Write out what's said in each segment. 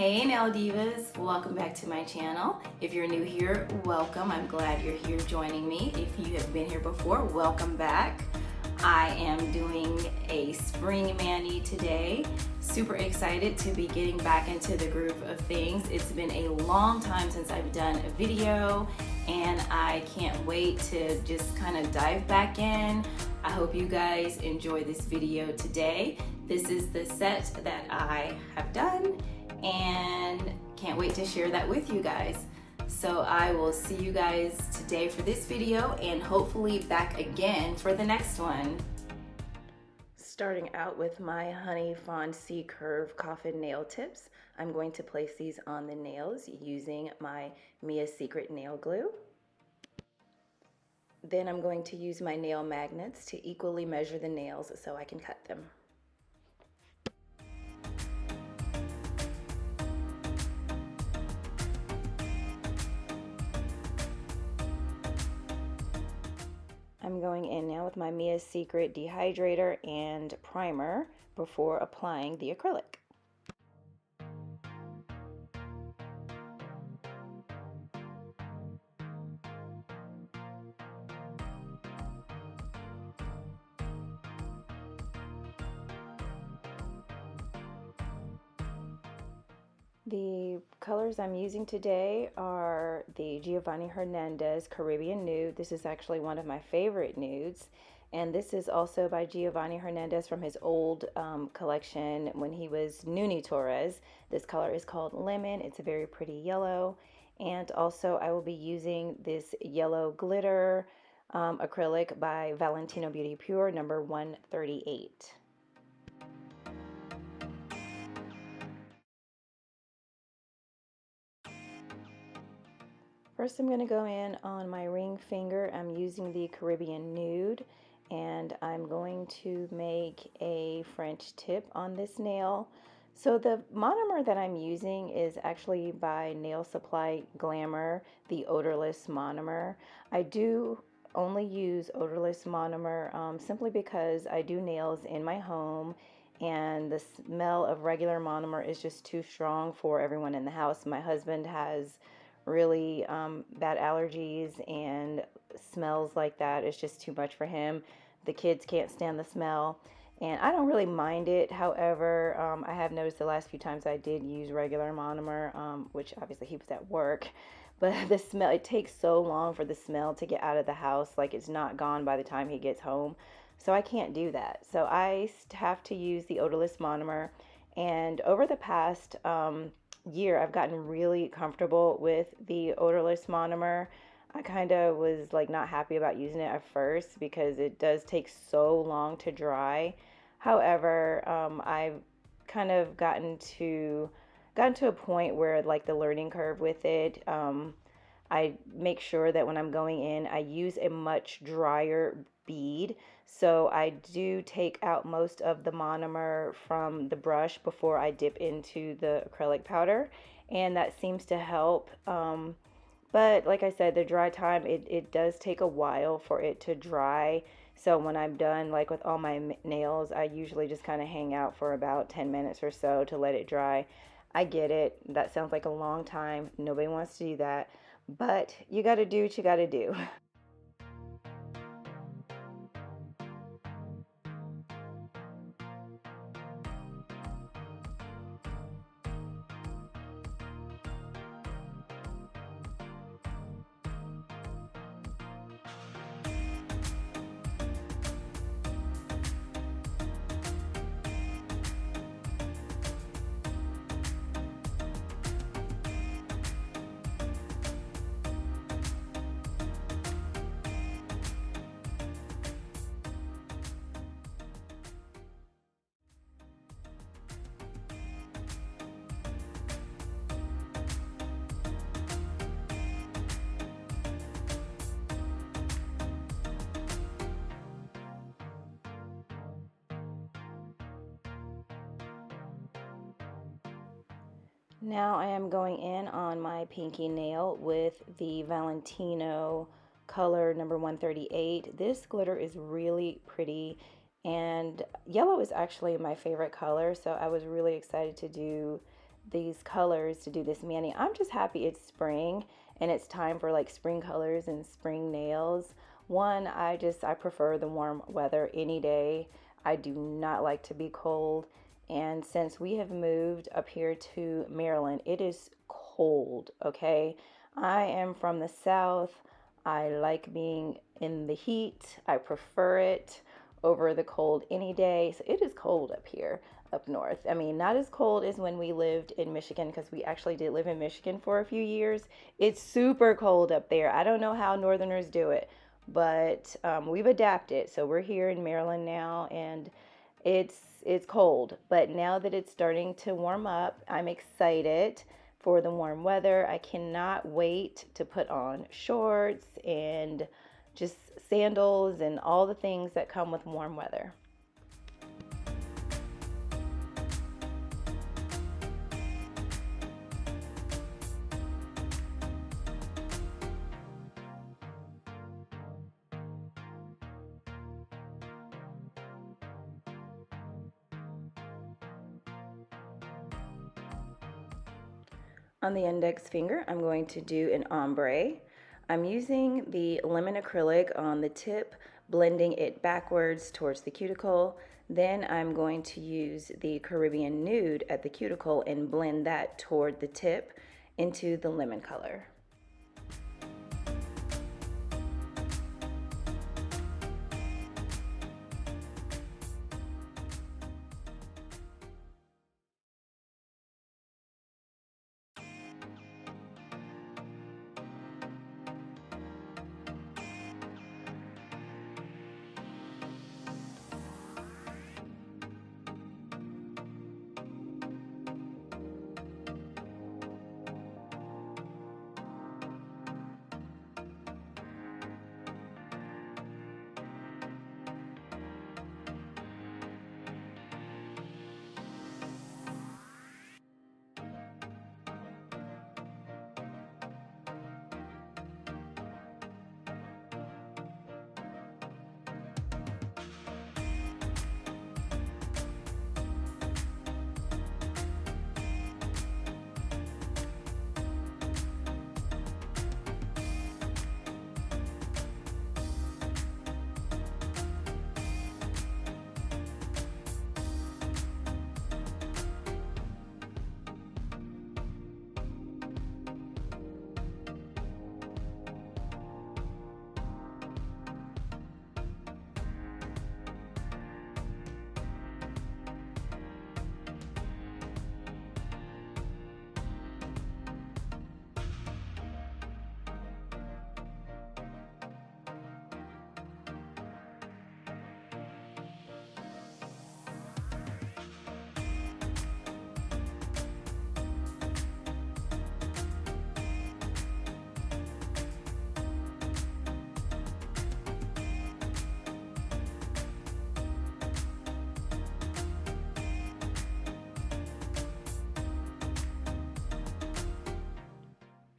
Hey Nail Divas, welcome back to my channel. If you're new here, welcome. I'm glad you're here joining me. If you have been here before, welcome back. I am doing a spring mani today. Super excited to be getting back into the groove of things. It's been a long time since I've done a video and I can't wait to just kind of dive back in. I hope you guys enjoy this video today. This is the set that I have done and can't wait to share that with you guys. So I will see you guys today for this video and hopefully back again for the next one. Starting out with my Honey Fawn C Curve Coffin nail tips, I'm going to place these on the nails using my Mia's Secret nail glue. Then I'm going to use my nail magnets to equally measure the nails so I can cut them. I'm going in now with my Mia's Secret dehydrator and primer before applying the acrylic. The colors I'm using today are the Giovanni Hernandez Caribbean Nude. This is actually one of my favorite nudes. And this is also by Giovanni Hernandez from his old collection when he was Nuni Torres. This color is called Lemon. It's a very pretty yellow. And also I will be using this yellow glitter acrylic by Valentino Beauty Pure number 138. First, I'm going to go in on my ring finger. I'm using the Caribbean Nude, and I'm going to make a French tip on this nail. So the monomer that I'm using is actually by Nail Supply Glamour, the odorless monomer. I do only use odorless monomer simply because I do nails in my home, and the smell of regular monomer is just too strong for everyone in the house. My husband has really bad allergies, and smells like that is just too much for him. The kids can't stand the smell, and I don't really mind it. However, I have noticed the last few times I did use regular monomer, which obviously he was at work, but the smell, it takes so long for the smell to get out of the house, like it's not gone by the time he gets home. So I can't do that. So I have to use the odorless monomer, and over the past year I've gotten really comfortable with the odorless monomer. I kind of was like not happy about using it at first because it does take so long to dry. However, I've kind of gotten to a point where like the learning curve with it, I make sure that when I'm going in I use a much drier bead. So I do take out most of the monomer from the brush before I dip into the acrylic powder, and that seems to help. But like I said, the dry time, it does take a while for it to dry. So when I'm done, like with all my nails, I usually just kind of hang out for about 10 minutes or so to let it dry. I get it. That sounds like a long time. Nobody wants to do that. But you got to do what you got to do. Now I am going in on my pinky nail with the Valentino color number 138. This glitter is really pretty, and yellow is actually my favorite color, so I was really excited to do these colors to do this mani. I'm just happy it's spring and it's time for like spring colors and spring nails. One, I prefer the warm weather any day. I do not like to be cold. And since we have moved up here to Maryland, it is cold, okay? I am from the South. I like being in the heat. I prefer it over the cold any day. So it is cold up here, up north. I mean, not as cold as when we lived in Michigan, because we actually did live in Michigan for a few years. It's super cold up there. I don't know how Northerners do it, but we've adapted. So we're here in Maryland now, and it's cold. But now that it's starting to warm up, I'm excited for the warm weather. I cannot wait to put on shorts and just sandals and all the things that come with warm weather. On the index finger, I'm going to do an ombre. I'm using the lemon acrylic on the tip, blending it backwards towards the cuticle. Then I'm going to use the Caribbean nude at the cuticle and blend that toward the tip into the lemon color.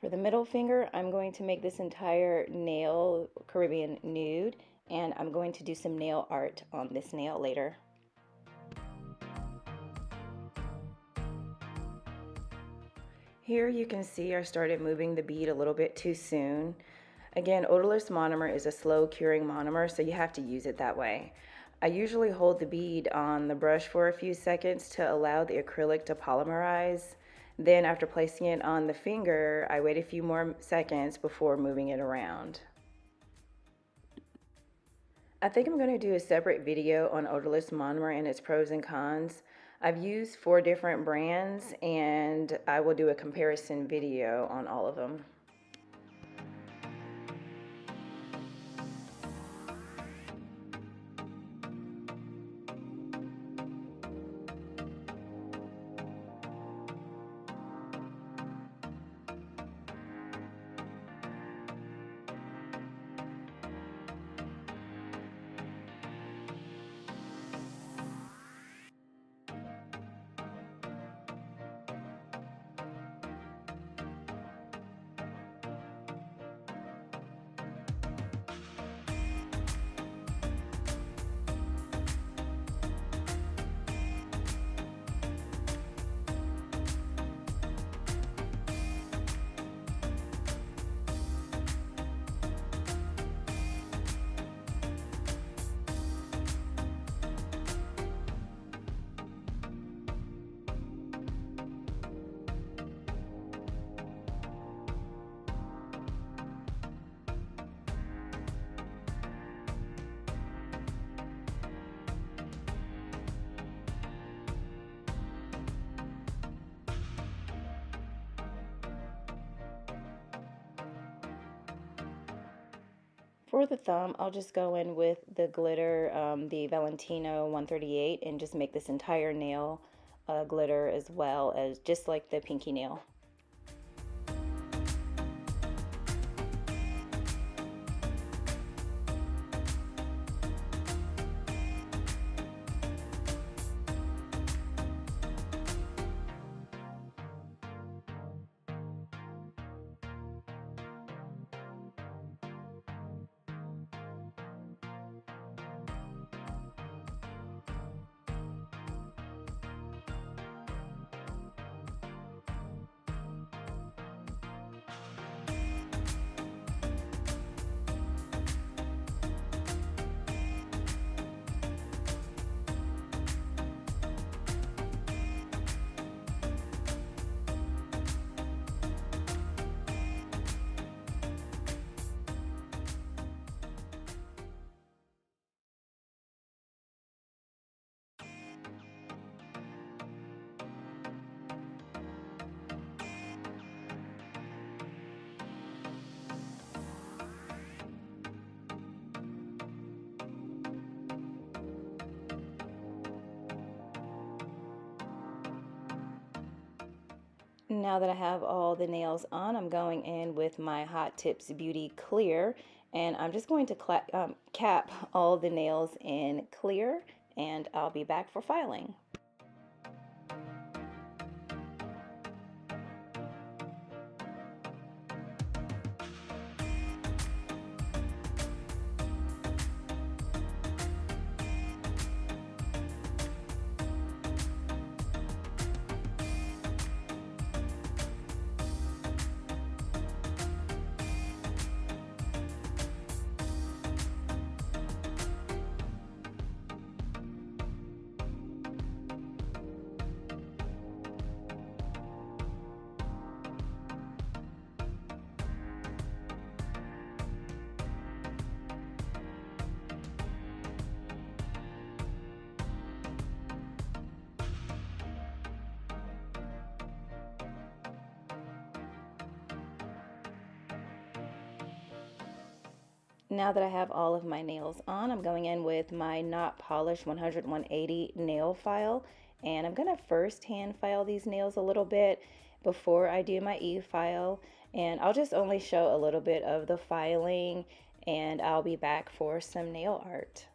For the middle finger, I'm going to make this entire nail Caribbean nude, and I'm going to do some nail art on this nail later. Here you can see I started moving the bead a little bit too soon. Again, odorless monomer is a slow curing monomer, so you have to use it that way. I usually hold the bead on the brush for a few seconds to allow the acrylic to polymerize. Then after placing it on the finger, I wait a few more seconds before moving it around. I think I'm going to do a separate video on odorless monomer and its pros and cons. I've used 4 different brands, and I will do a comparison video on all of them. for the thumb, I'll just go in with the glitter, the Valentino 138, and just make this entire nail glitter as well as just like the pinky nail. Now that I have all the nails on, I'm going in with my Hot Tips Beauty Clear, and I'm just going to cap all the nails in clear, and I'll be back for filing. Now that I have all of my nails on, I'm going in with my Not Polished 100-180 nail file, and I'm going to first hand file these nails a little bit before I do my e-file, and I'll just only show a little bit of the filing, and I'll be back for some nail art.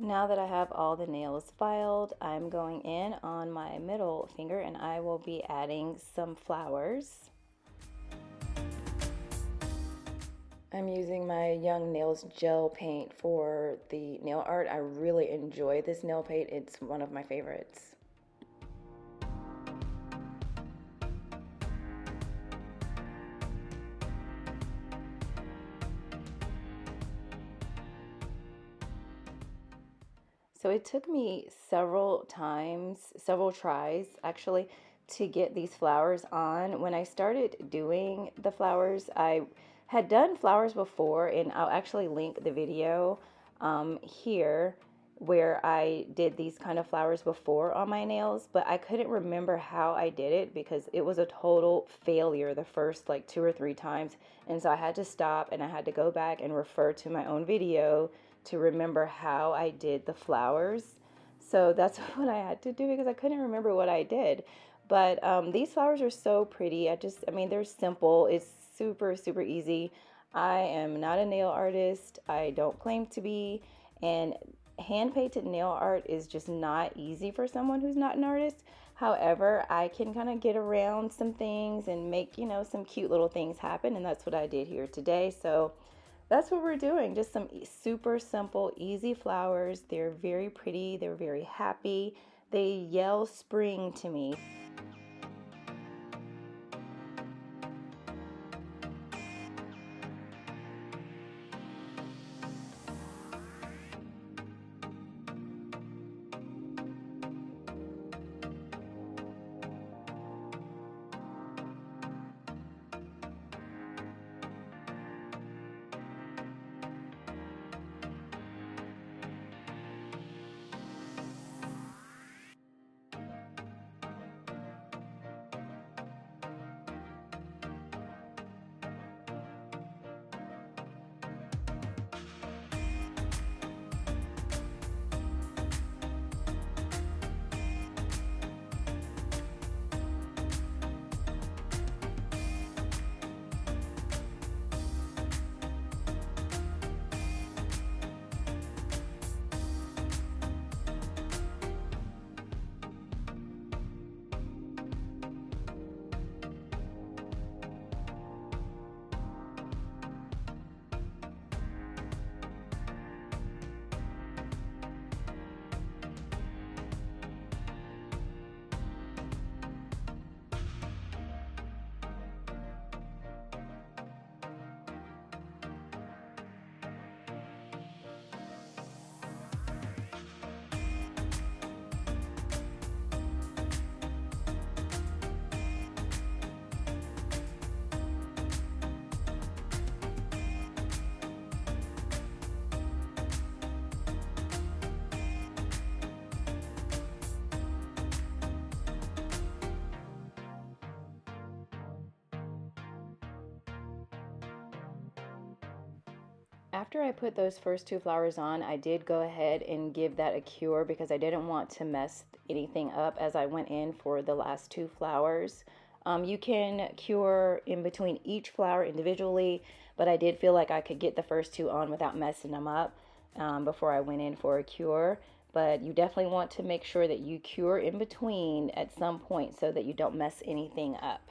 Now that I have all the nails filed, I'm going in on my middle finger and I will be adding some flowers. I'm using my Young Nails gel paint for the nail art. I really enjoy this nail paint. It's one of my favorites. So it took me several tries actually, to get these flowers on. When I started doing the flowers, I had done flowers before, and I'll actually link the video here where I did these kind of flowers before on my nails, but I couldn't remember how I did it because it was a total failure the first like 2 or 3 times. And so I had to stop and I had to go back and refer to my own video to remember how I did the flowers. So that's what I had to do because I couldn't remember what I did. But these flowers are so pretty. I mean, they're simple. It's super, super easy. I am not a nail artist. I don't claim to be. And hand painted nail art is just not easy for someone who's not an artist. However, I can kind of get around some things and make, some cute little things happen. And that's what I did here today. So that's what we're doing. Just some super simple, easy flowers. They're very pretty. They're very happy. They yell spring to me. After I put those first 2 flowers on, I did go ahead and give that a cure because I didn't want to mess anything up as I went in for the last 2 flowers. You can cure in between each flower individually, but I did feel like I could get the first 2 on without messing them up before I went in for a cure. But you definitely want to make sure that you cure in between at some point so that you don't mess anything up.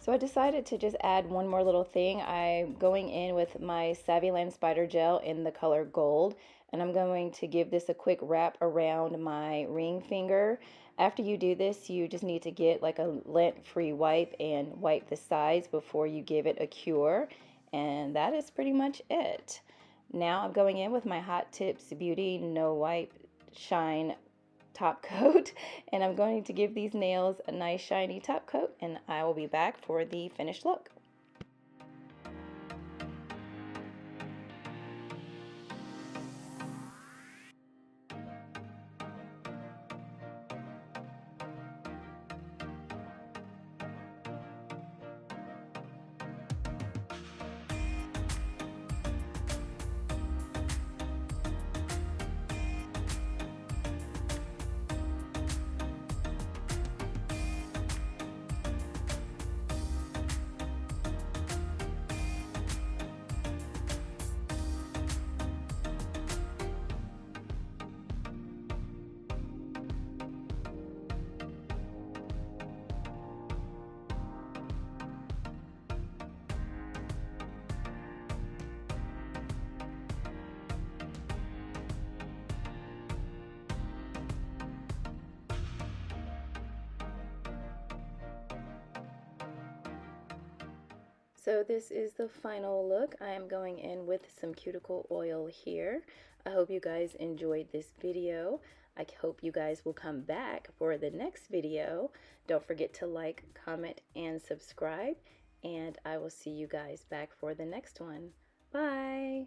So I decided to just add one more little thing. I'm going in with my Savvyland Spider Gel in the color gold, and I'm going to give this a quick wrap around my ring finger. After you do this, you just need to get like a lint-free wipe and wipe the sides before you give it a cure, and that is pretty much it. Now I'm going in with my Hot Tips Beauty No Wipe Shine top coat, and I'm going to give these nails a nice shiny top coat, and I will be back for the finished look. So this is the final look. I am going in with some cuticle oil here. I hope you guys enjoyed this video. I hope you guys will come back for the next video. Don't forget to like, comment, and subscribe. And I will see you guys back for the next one. Bye!